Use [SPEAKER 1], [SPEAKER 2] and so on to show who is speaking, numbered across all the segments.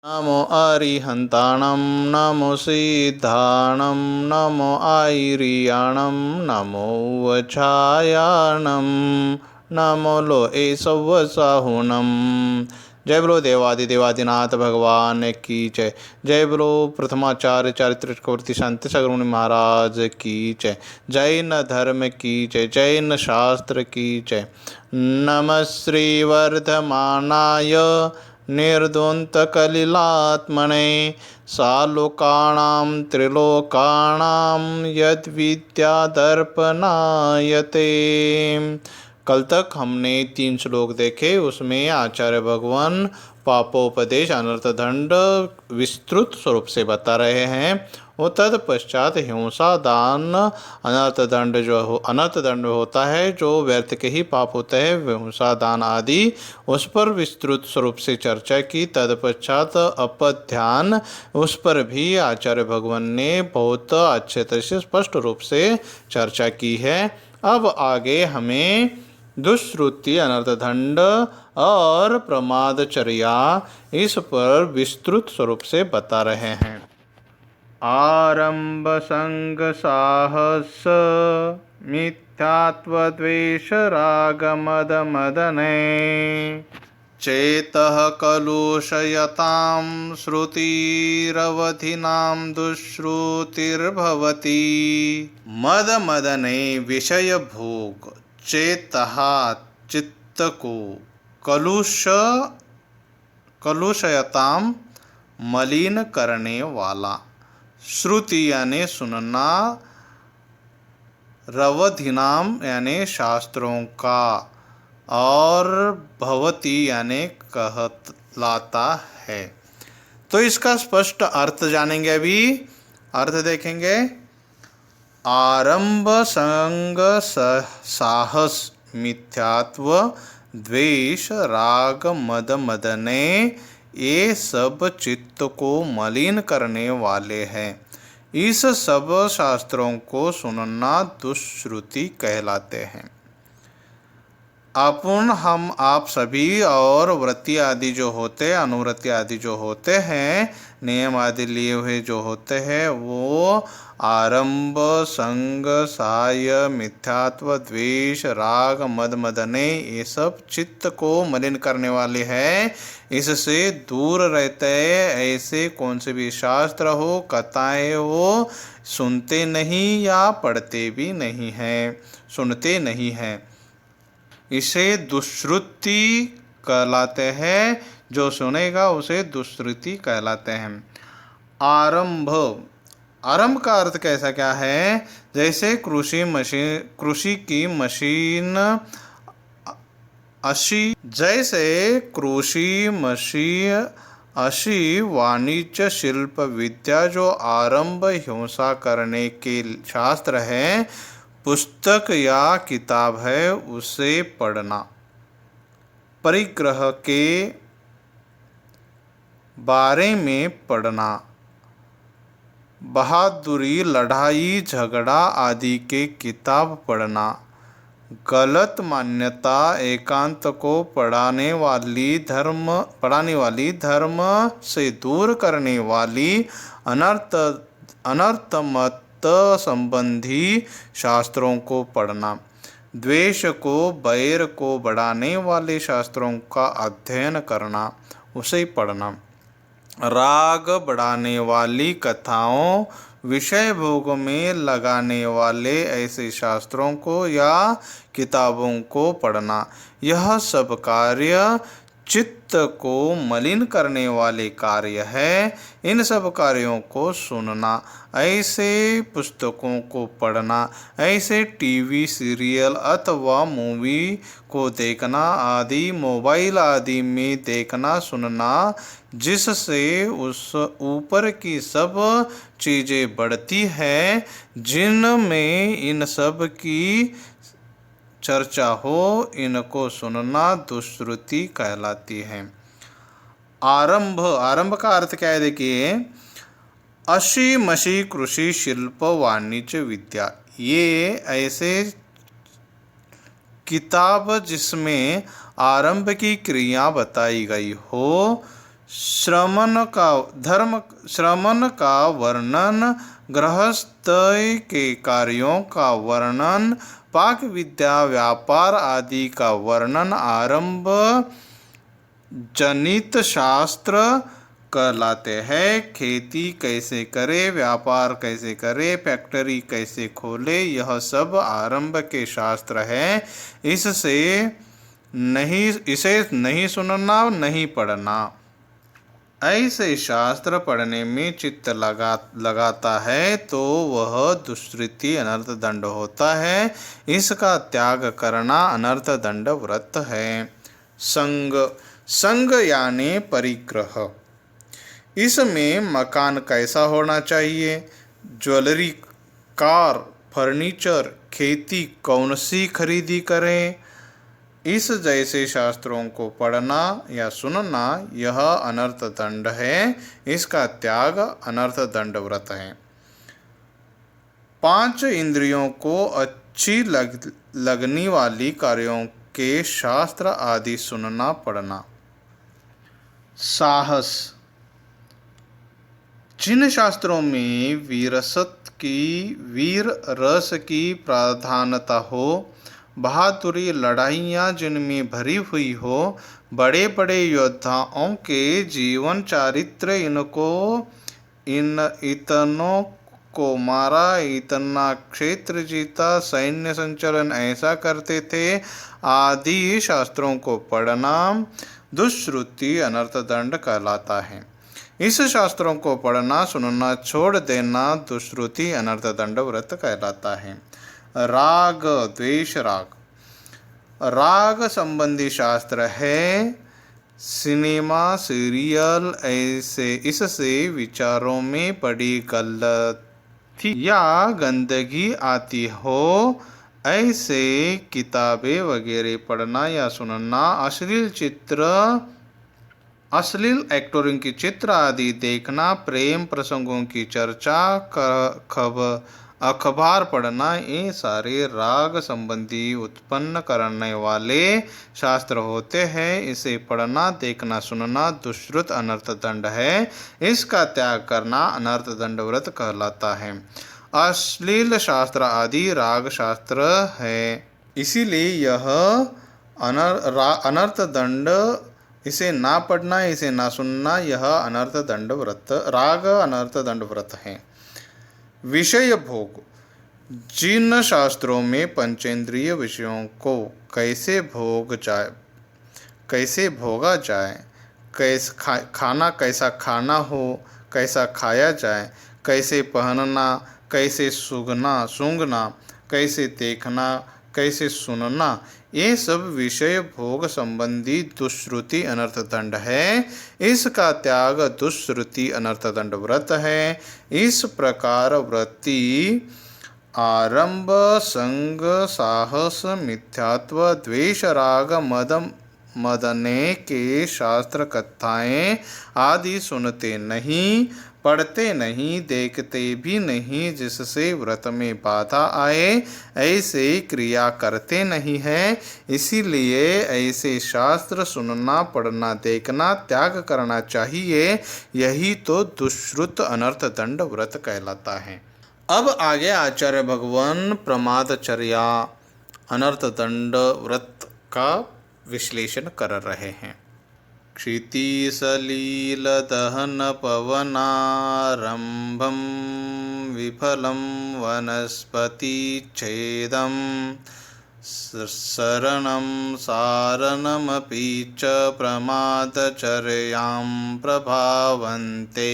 [SPEAKER 1] नमो अरिहन्ताणं नमो सिद्धाणं नमो आयर्याणं नमो वच्छायाणं नमो लोए सव्वसाहुणं। जय बोलो देवादिदेवादिनाथ भगवान की जय। जय बोलो प्रथमाचार्य चारित्र चक्रवर्ती संत सगरुनि महाराज की जय। जैन धर्म की जय। जैन शास्त्र की जय। नमः श्री वर्धमानाय निर्द्वन्द्वकलिलात्मने सालोकाणां त्रिलोकाणां यद्विद्यादर्पणायते। कल तक हमने 3 श्लोक देखे। उसमें आचार्य भगवान पापोपदेश अनर्थ दंड विस्तृत स्वरूप से बता रहे हैं। वो तत्पश्चात हिंसा दान अनर्थ दंड होता है जो व्यर्थ के ही पाप होते हैं, हिंसा दान आदि, उस पर विस्तृत स्वरूप से चर्चा की। तत्पश्चात अपध्यान, उस पर भी आचार्य भगवान ने बहुत अच्छे तरह से स्पष्ट रूप से चर्चा की है। अब आगे हमें दुष्श्रुति अनर्थ दंड और प्रमादचर्या इस पर विस्तृत स्वरूप से बता रहे हैं। आरंभ संग साहस मिथ्यात्व द्वेष राग मद मदने चेतः कलुषयतां श्रुतिरवधिनां दुष्श्रुतिर्भवति। मद मदने विषय भोग चेतः चित्त को कलुषयताम मलिन करने वाला, श्रुति यानी सुनना, रवधिनाम यानी शास्त्रों का, और भवती यानी कहलाता है। तो इसका स्पष्ट अर्थ जानेंगे। अभी अर्थ देखेंगे। आरंभ संग साहस मिथ्यात्व द्वेष राग मद मदने, ये सब चित्त को मलिन करने वाले हैं। इस सब शास्त्रों को सुनना दुष्श्रुति कहलाते हैं। हम आप सभी और वृत्ति आदि जो होते हैं, अनुवृत्ति आदि जो होते हैं, नियम आदि लिए हुए जो होते हैं, वो आरंभ संग साय मिथ्यात्व द्वेष राग मद मदने, ये सब चित्त को मलिन करने वाले हैं। इससे दूर रहते हैं। ऐसे कौन से भी शास्त्र हो, कथाएं हो, सुनते नहीं या पढ़ते भी नहीं हैं, सुनते नहीं हैं। इसे दुष्श्रुति कहलाते हैं। जो सुनेगा उसे दुष्श्रुति कहलाते हैं। आरंभ का अर्थ कैसा क्या है? जैसे कृषि की मशीन अशी वाणिज्य शिल्प विद्या जो आरंभ हिंसा करने के शास्त्र है, पुस्तक या किताब है, उसे पढ़ना, परिग्रह के बारे में पढ़ना, बहादुरी लड़ाई झगड़ा आदि के किताब पढ़ना, गलत मान्यता एकांत को पढ़ाने वाली धर्म से दूर करने वाली अनर्थ मत संबंधी शास्त्रों को पढ़ना, द्वेष को बैर को बढ़ाने वाले शास्त्रों का अध्ययन करना, उसे पढ़ना, राग बढ़ाने वाली कथाओं, विषय भोग में लगाने वाले ऐसे शास्त्रों को या किताबों को पढ़ना, यह सब कार्य चित्त को मलिन करने वाले कार्य है। इन सब कार्यों को सुनना, ऐसे पुस्तकों को पढ़ना, ऐसे टीवी सीरियल अथवा मूवी को देखना आदि, मोबाइल आदि में देखना सुनना, जिससे उस ऊपर की सब चीज़ें बढ़ती हैं, जिनमें इन सब की चर्चा हो, इनको सुनना दुष्श्रुति कहलाती है। आरंभ का अर्थ क्या है? देखिए, अशी मशी कृषि शिल्प वाणिज्य विद्या, ये ऐसे किताब जिसमें आरंभ की क्रिया बताई गई हो, श्रमण का वर्णन, गृहस्थ के कार्यों का वर्णन, पाक विद्या व्यापार आदि का वर्णन आरंभ जनित शास्त्र कहलाते हैं। खेती कैसे करे, व्यापार कैसे करे, फैक्ट्री कैसे खोले, यह सब आरंभ के शास्त्र हैं। इसे नहीं सुनना, नहीं पढ़ना। ऐसे शास्त्र पढ़ने में चित्त लगाता है तो वह दुष्कृति अनर्थ दंड होता है। इसका त्याग करना अनर्थ दंड व्रत है। संग यानी परिग्रह। इसमें मकान कैसा होना चाहिए, ज्वेलरी, कार, फर्नीचर, खेती कौन सी खरीदी करें, इस जैसे शास्त्रों को पढ़ना या सुनना यह अनर्थ दंड है। इसका त्याग अनर्थ दंड व्रत है। 5 इंद्रियों को अच्छी लगने वाली कार्यों के शास्त्र आदि सुनना पढ़ना। साहस। जिन शास्त्रों में वीर रस की प्रधानता हो, बहादुरी लड़ाइयाँ जिनमें भरी हुई हो, बड़े बड़े योद्धाओं के जीवन चरित्र, इतनों को मारा, इतना क्षेत्र जीता, सैन्य संचालन ऐसा करते थे, आदि शास्त्रों को पढ़ना दुष्श्रुति अनर्थ दंड कहलाता है। इस शास्त्रों को पढ़ना सुनना छोड़ देना दुष्श्रुति अनर्थ दंड व्रत कहलाता है। राग द्वेष। राग संबंधी शास्त्र है। सिनेमा, सीरियल इससे विचारों में बड़ी गलती या गंदगी आती हो, ऐसे किताबें वगैरह पढ़ना या सुनना, अश्लील एक्टरों की चित्र आदि देखना, प्रेम प्रसंगों की चर्चा, अखबार पढ़ना, ये सारे राग संबंधी उत्पन्न करने वाले शास्त्र होते हैं। इसे पढ़ना, देखना, सुनना दुष्कृत अनर्थ दंड है। इसका त्याग करना अनर्थ दंड व्रत कहलाता है। अश्लील शास्त्र आदि राग शास्त्र है, इसीलिए यह अनर्थ दंड। इसे ना पढ़ना, इसे ना सुनना, यह अनर्थ दंड व्रत, राग अनर्थ दंड व्रत है। विषय भोग। जिन शास्त्रों में पंचेंद्रिय विषयों को कैसे भोगा जाए, खाना कैसा खाना हो, कैसा खाया जाए, कैसे पहनना, कैसे सूंघना, कैसे देखना, कैसे सुनना, ये सब विषय भोग संबंधी दुष्श्रुति अनर्थ दंड है। इसका त्याग दुष्श्रुति अनर्थ दंड व्रत है। इस प्रकार व्रति आरंभ, संग, साहस, मिथ्यात्व, द्वेष, राग, मदने के शास्त्र कथाएं आदि सुनते नहीं, पढ़ते नहीं, देखते भी नहीं, जिससे व्रत में बाधा आए, ऐसे क्रिया करते नहीं है। इसीलिए ऐसे शास्त्र सुनना, पढ़ना, देखना त्याग करना चाहिए। यही तो दुष्श्रुत अनर्थ दंड व्रत कहलाता है। अब आगे आचार्य भगवान प्रमादचर्या अनर्थ दंड व्रत का विश्लेषण कर रहे हैं। क्षिति सलील दहन पवनारंभम विफलम वनस्पति छेदम शरणम सारणमपि च प्रमादचर्यां प्रभावन्ते।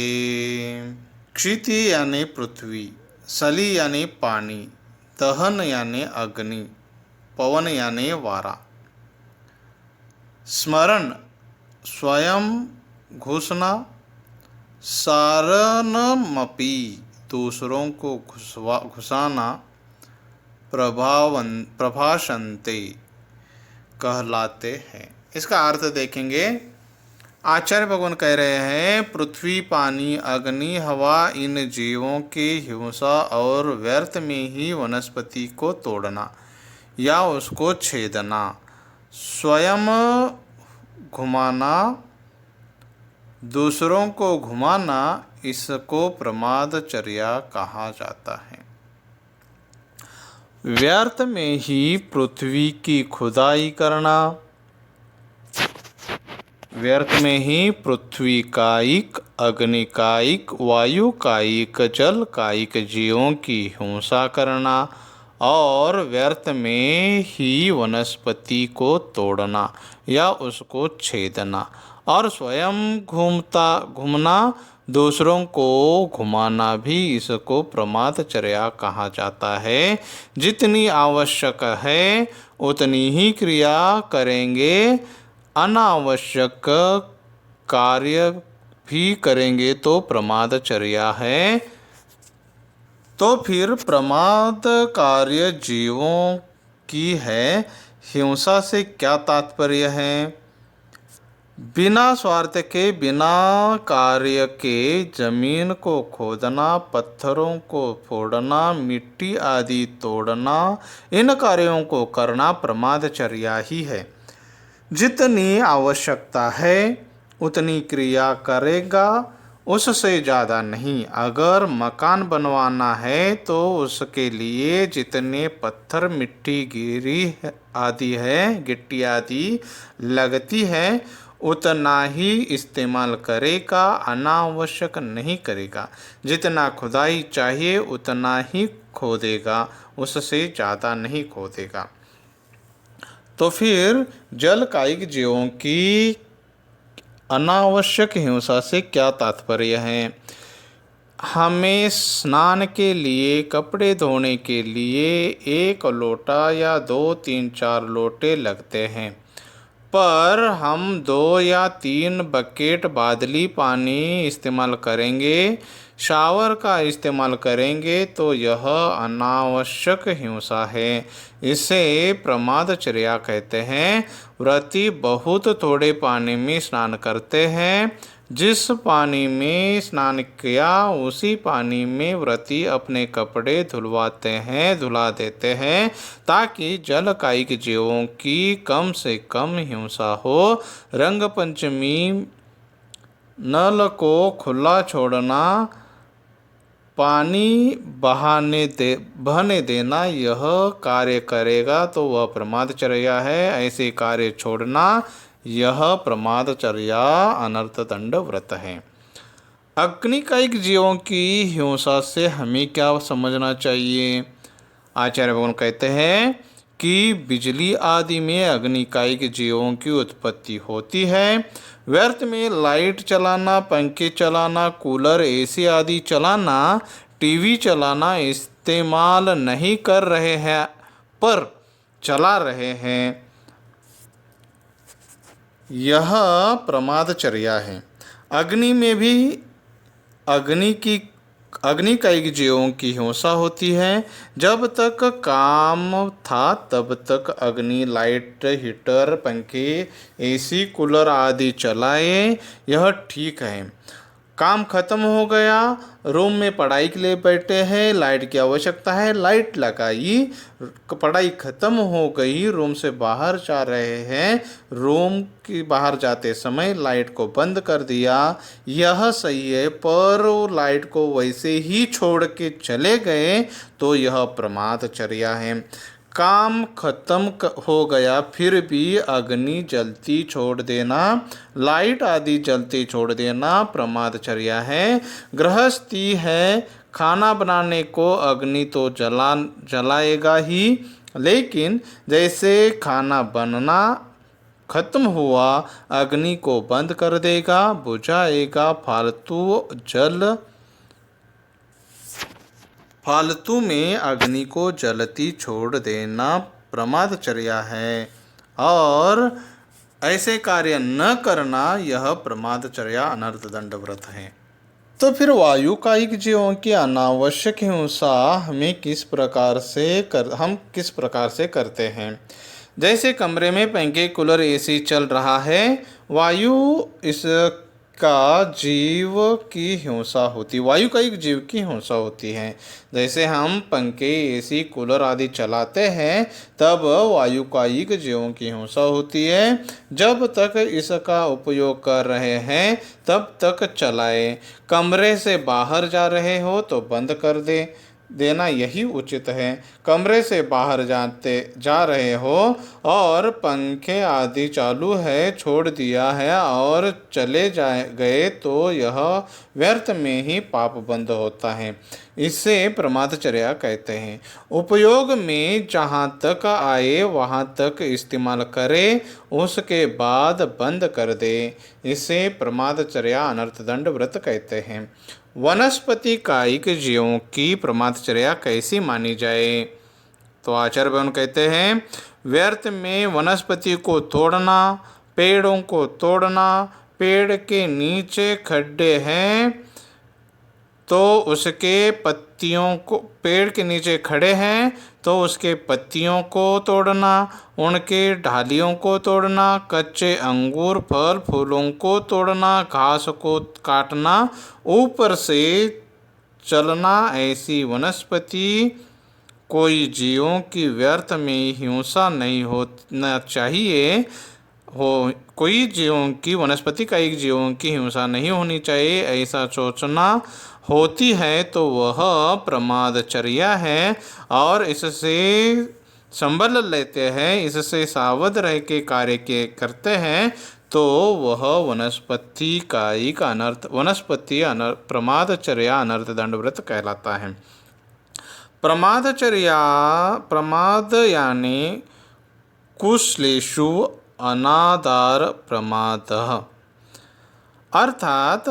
[SPEAKER 1] क्षिति यानी पृथ्वी, सली यानी पानी, दहन यानी अग्नि, पवन यानी वारा, स्मरण स्वयं घुसना, सारणमपि दूसरों को घुसाना, प्रभाषन्ते कहलाते हैं। इसका अर्थ देखेंगे। आचार्य भगवान कह रहे हैं, पृथ्वी, पानी, अग्नि, हवा, इन जीवों की हिंसा और व्यर्थ में ही वनस्पति को तोड़ना या उसको छेदना, स्वयं घुमाना, दूसरों को घुमाना, इसको प्रमादचर्या कहा जाता है। व्यर्थ में ही पृथ्वी की खुदाई करना, व्यर्थ में ही पृथ्वी कायिक, अग्नि कायिक, वायु कायिक, जल कायिक जीवों की हिंसा करना और व्यर्थ में ही वनस्पति को तोड़ना या उसको छेदना और स्वयं घूमना, दूसरों को घुमाना भी इसको प्रमादचर्या कहा जाता है। जितनी आवश्यक है उतनी ही क्रिया करेंगे, अनावश्यक कार्य भी करेंगे तो प्रमादचर्या है। तो फिर प्रमाद कार्य जीवों की है, हिंसा से क्या तात्पर्य है? बिना स्वार्थ के, बिना कार्य के जमीन को खोदना, पत्थरों को फोड़ना, मिट्टी आदि तोड़ना, इन कार्यों को करना प्रमादचर्या ही है। जितनी आवश्यकता है उतनी क्रिया करेगा, उससे ज़्यादा नहीं। अगर मकान बनवाना है तो उसके लिए जितने पत्थर, मिट्टी, गिट्टी आदि लगती है उतना ही इस्तेमाल करेगा, अनावश्यक नहीं करेगा। जितना खुदाई चाहिए उतना ही खोदेगा, उससे ज़्यादा नहीं खोदेगा। तो फिर जल कायिक जीवों की अनावश्यक हिंसा से क्या तात्पर्य है? हमें स्नान के लिए, कपड़े धोने के लिए 1 लोटा या 2, 3, 4 लोटे लगते हैं, पर हम 2 या 3 बकेट बादली पानी इस्तेमाल करेंगे, शावर का इस्तेमाल करेंगे तो यह अनावश्यक हिंसा है। इसे प्रमादचर्या कहते हैं। व्रती बहुत थोड़े पानी में स्नान करते हैं। जिस पानी में स्नान किया उसी पानी में व्रती अपने कपड़े धुला देते हैं ताकि जल कायिक जीवों की कम से कम हिंसा हो। रंग पंचमी नल को खुला छोड़ना, पानी बहने देना, यह कार्य करेगा तो वह प्रमादचर्या है। ऐसे कार्य छोड़ना यह प्रमादचर्या अनर्थ दंड व्रत है। अग्निकायिक जीवों की हिंसा से हमें क्या समझना चाहिए? आचार्य भगवान कहते हैं कि बिजली आदि में अग्निकायिक जीवों की उत्पत्ति होती है। व्यर्थ में लाइट चलाना, पंखे चलाना, कूलर, एसी आदि चलाना, टीवी चलाना इस्तेमाल नहीं कर रहे हैं पर चला रहे हैं, यह प्रमादचर्या है। अग्नि में भी अग्निकायिक जीवों की हिंसा होती है। जब तक काम था तब तक अग्नि लाइट, हीटर, पंखे, एसी, कूलर आदि चलाए, यह ठीक है। काम खत्म हो गया, रूम में पढ़ाई के लिए बैठे हैं, लाइट की आवश्यकता है, लाइट लगाई, पढ़ाई खत्म हो गई, रूम से बाहर जा रहे हैं, रूम की बाहर जाते समय लाइट को बंद कर दिया, यह सही है। पर लाइट को वैसे ही छोड़ के चले गए तो यह प्रमादचर्या है। काम खत्म हो गया फिर भी अग्नि जलती छोड़ देना, लाइट आदि जलती छोड़ देना प्रमादचर्या है। गृहस्थी है, खाना बनाने को अग्नि तो जलाएगा ही, लेकिन जैसे खाना बनना खत्म हुआ अग्नि को बंद कर देगा, बुझाएगा। फालतू में अग्नि को जलती छोड़ देना प्रमादचर्या है और ऐसे कार्य न करना यह प्रमादचर्या अनर्थ दंड व्रत है। तो फिर वायु कायिक जीवों की अनावश्यक हिंसा हम किस प्रकार से करते हैं? जैसे कमरे में पंखे, कूलर, एसी चल रहा है, वायु इस का जीव की हिंसा होती, वायु का एक जीव की हिंसा होती है। जैसे हम पंखे, एसी, कूलर आदि चलाते हैं, तब वायु का एक जीवों की हिंसा होती है। जब तक इसका उपयोग कर रहे हैं तब तक चलाएं। कमरे से बाहर जा रहे हो तो बंद कर देना यही उचित है। कमरे से बाहर जा रहे हो और पंखे आदि चालू है, छोड़ दिया है और चले गए तो यह व्यर्थ में ही पाप बंद होता है। इसे प्रमादचर्या कहते हैं। उपयोग में जहाँ तक आए वहाँ तक इस्तेमाल करे, उसके बाद बंद कर दे। इसे प्रमादचर्या अनर्थदंड व्रत कहते हैं। वनस्पति कायिक जीवों की प्रमादचर्या कैसी मानी जाए? तो आचार्य भगवान कहते हैं, व्यर्थ में वनस्पति को तोड़ना, पेड़ों को तोड़ना, पेड़ के नीचे खड्डे हैं तो उसके पत्तियों को, पेड़ के नीचे खड़े हैं तो उसके पत्तियों को तोड़ना, उनके ढालियों को तोड़ना, कच्चे अंगूर, फल फूलों को तोड़ना, घास को काटना, ऊपर से चलना, ऐसी वनस्पति कोई जीवों की व्यर्थ में हिंसा नहीं होना चाहिए। कोई जीवों की, वनस्पति का एक जीवों की हिंसा नहीं होनी चाहिए, ऐसा सोचना होती है तो वह प्रमादचर्या है और इससे संभल लेते हैं, इससे सावध रह के कार्य के करते हैं तो वह वनस्पति कायिक अनर्थ, प्रमादचर्या अनर्थ दंड व्रत कहलाता है। प्रमादचर्या, प्रमाद यानी कुशलेषु अनादार प्रमादः, अर्थात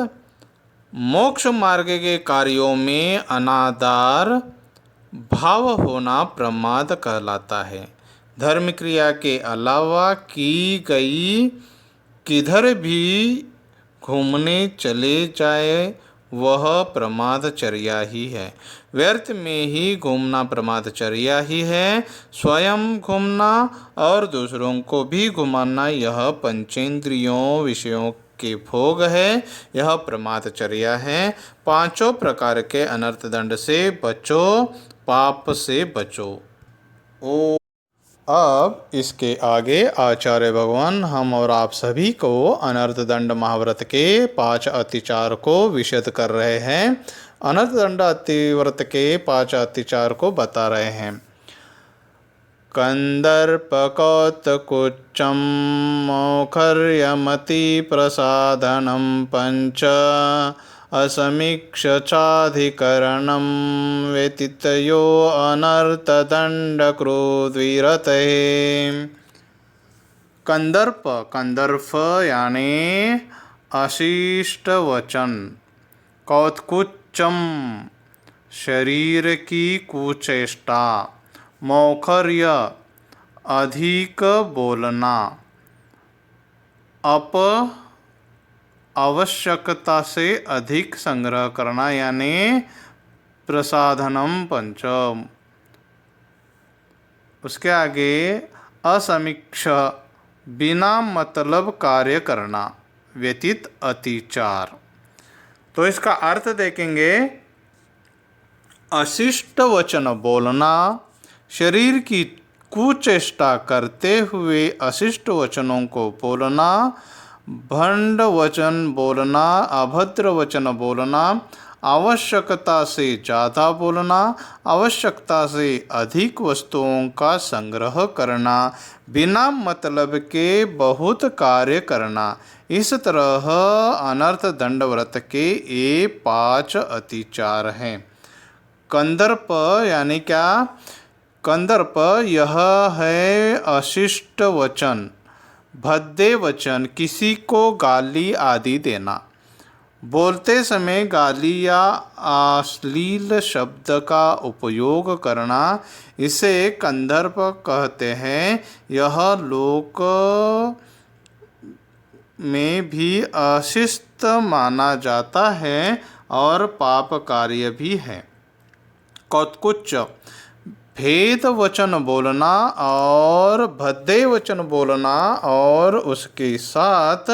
[SPEAKER 1] मोक्ष मार्ग के कार्यों में अनादार भाव होना प्रमाद कहलाता है। धर्म क्रिया के अलावा की गई किधर भी घूमने चले जाए वह प्रमादचर्या ही है। व्यर्थ में ही घूमना प्रमादचर्या ही है। स्वयं घूमना और दूसरों को भी घुमाना यह पंचेंद्रियों विषयों के भोग है, यह प्रमादचर्या है। पांचों प्रकार के अनर्थ दंड से बचो, पाप से बचो। ओ अब इसके आगे आचार्य भगवान हम और आप सभी को अनर्थ दंड महाव्रत के 5 अतिचार को विशद कर रहे हैं। अनर्थ दंड अतिव्रत के 5 अतिचार को बता रहे हैं। कंदर्पकौतकुच्चम मौखर्यमति प्रसादनम पंच असमीक्षाधिकरणं व्यतीतयो अनर्थदंडकृद्विरते। कंदर्प, कंदर्प यानी अशिष्ट वचन। कौतकुच्चम शरीर की कुचेष्टा। मौखर्य अधिक बोलना। आवश्यकता से अधिक संग्रह करना यानी प्रसाधनम पंचम। उसके आगे असमीक्ष बिना मतलब कार्य करना, व्यतीत अतिचार। तो इसका अर्थ देखेंगे। अशिष्ट वचन बोलना, शरीर की कुचेष्टा करते हुए अशिष्ट वचनों को बोलना, भंड वचन बोलना, अभद्र वचन बोलना, आवश्यकता से ज़्यादा बोलना, आवश्यकता से अधिक वस्तुओं का संग्रह करना, बिना मतलब के बहुत कार्य करना। इस तरह अनर्थ दंड व्रत के ये 5 अतिचार हैं। कंदर्प यानी क्या? कंदर्प यह है अशिष्ट वचन, भद्दे वचन, किसी को गाली आदि देना, बोलते समय गाली या अश्लील शब्द का उपयोग करना, इसे कंदर्प कहते हैं। यह लोक में भी अशिष्ट माना जाता है और पाप कार्य भी है। कौतकुच्च भेद वचन बोलना और भद्दे वचन बोलना और उसके साथ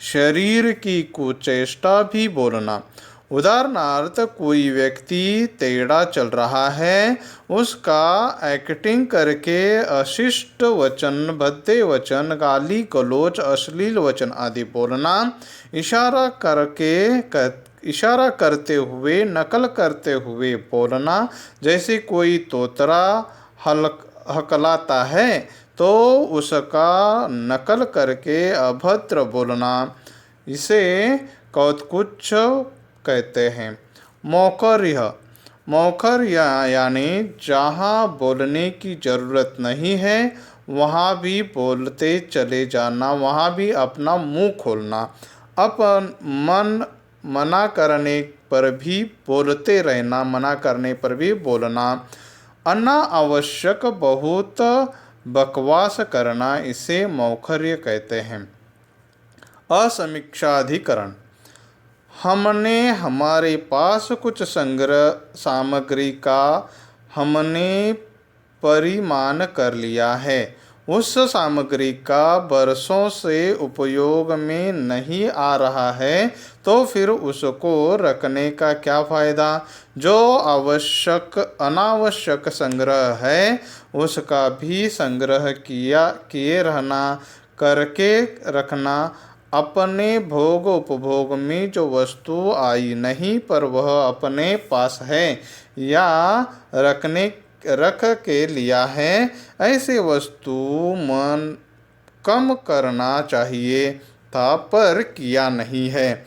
[SPEAKER 1] शरीर की कुचेष्टा भी बोलना। उदाहरणार्थ कोई व्यक्ति टेढ़ा चल रहा है, उसका एक्टिंग करके अशिष्ट वचन, भद्दे वचन, गाली गलौज, अश्लील वचन आदि बोलना। इशारा करते हुए, नकल करते हुए बोलना। जैसे कोई तोतरा हकलाता है तो उसका नकल करके अभद्र बोलना, इसे कौतकुच्च कहते हैं। मौखर्य यानी जहाँ बोलने की ज़रूरत नहीं है वहाँ भी बोलते चले जाना, वहाँ भी अपना मुंह खोलना। मना करने पर भी बोलते रहना, मना करने पर भी बोलना। अनावश्यक बहुत बकवास करना, इसे मौखर्य कहते हैं। असमीक्षाधिकरण। हमने हमारे पास कुछ संग्रह सामग्री का हमने परिमाण कर लिया है। उस सामग्री का बरसों से उपयोग में नहीं आ रहा है तो फिर उसको रखने का क्या फ़ायदा। जो अनावश्यक संग्रह है उसका भी संग्रह किए रहना, करके रखना। अपने भोग उपभोग में जो वस्तु आई नहीं पर वह अपने पास है या रख के लिया है, ऐसे वस्तु मन कम करना चाहिए था पर किया नहीं है।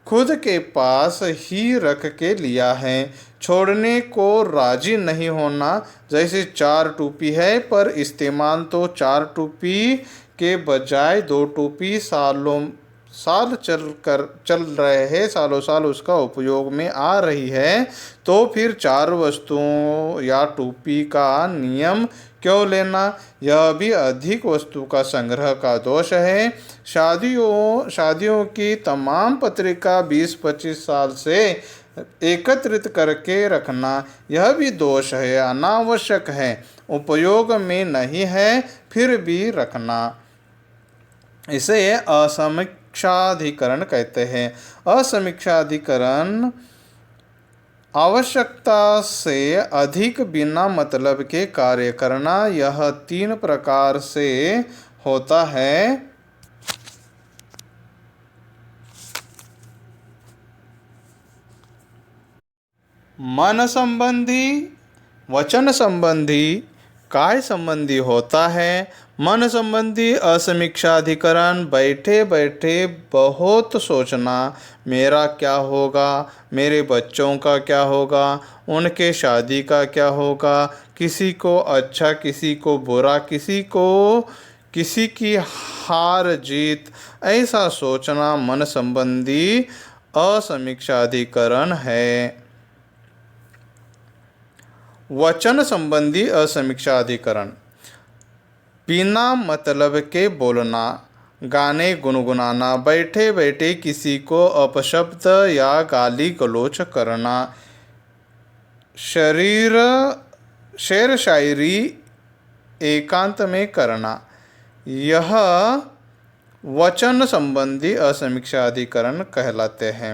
[SPEAKER 1] खुद के पास ही रख के लिया है, छोड़ने को राजी नहीं होना। जैसे 4 टोपी है पर इस्तेमाल तो 4 टोपी के बजाय 2 टोपी साल चल रहे हैं, सालों साल उसका उपयोग में आ रही है, तो फिर 4 वस्तुओं या टोपी का नियम क्यों लेना। यह भी अधिक वस्तु का संग्रह का दोष है। शादियों की तमाम पत्रिका 20-25 साल से एकत्रित करके रखना, यह भी दोष है, अनावश्यक है, उपयोग में नहीं है फिर भी रखना, इसे असमीक्षाधिकरण कहते हैं। असमीक्षाधिकरण आवश्यकता से अधिक बिना मतलब के कार्य करना। यह 3 प्रकार से होता है। मन संबंधी, वचन संबंधी, काय संबंधी होता है। मन संबंधी असमीक्षाधिकरण बैठे बैठे बहुत सोचना, मेरा क्या होगा, मेरे बच्चों का क्या होगा, उनके शादी का क्या होगा, किसी को अच्छा किसी को बुरा, किसी की हार जीत, ऐसा सोचना मन संबंधी असमीक्षाधिकरण है। वचन संबंधी असमीक्षाधिकरण बिना मतलब के बोलना, गाने गुनगुनाना, बैठे बैठे किसी को अपशब्द या गाली गलौज करना, शेर शायरी एकांत में करना, यह वचन संबंधी असमीक्षाधिकरण कहलाते हैं।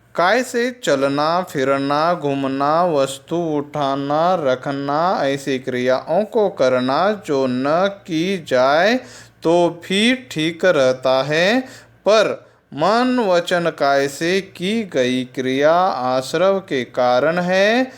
[SPEAKER 1] काय से चलना फिरना, घूमना, वस्तु उठाना रखना, ऐसी क्रियाओं को करना जो न की जाए तो भी ठीक रहता है, पर मन वचन काय से की गई क्रिया आश्रव के कारण है,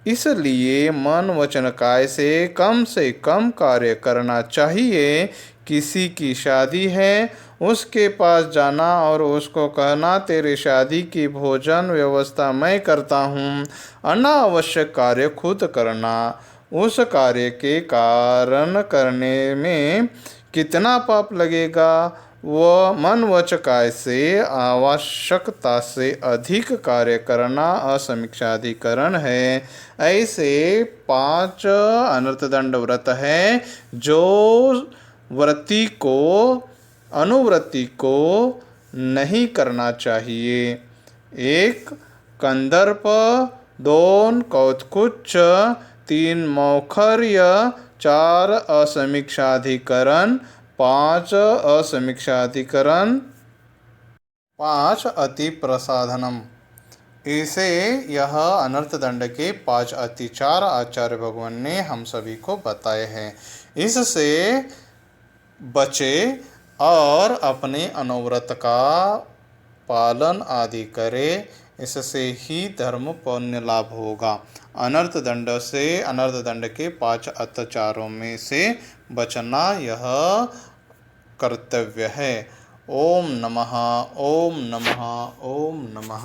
[SPEAKER 1] इसलिए मन वचन काय से कम कार्य करना चाहिए। किसी की शादी है, उसके पास जाना और उसको कहना तेरे शादी की भोजन व्यवस्था मैं करता हूँ। अनावश्यक कार्य खुद करना, उस कार्य के कारण करने में कितना पाप लगेगा, वह मन वच काय से आवश्यकता से अधिक कार्य करना असमीक्षाधिकरण है। ऐसे 5 अनर्थदंड व्रत है जो अनुव्रति को नहीं करना चाहिए। 1 कंदर्प, 2 कौतकुच्च, 3 मौखर्य, 4 असमीक्षाधिकरण, 5 असमीक्षाधिकरण, 5 अति प्रसाधनम। इसे यह अनर्थ दंड के 5 अतिचार आचार्य भगवान ने हम सभी को बताए हैं। इससे बचे और अपने अनुव्रत का पालन आदि करे, इससे ही धर्म पुण्य लाभ होगा। अनर्थ दंड के 5 अत्याचारों में से बचना यह कर्तव्य है। ओम नमः, ओम नमः, ओम नमः।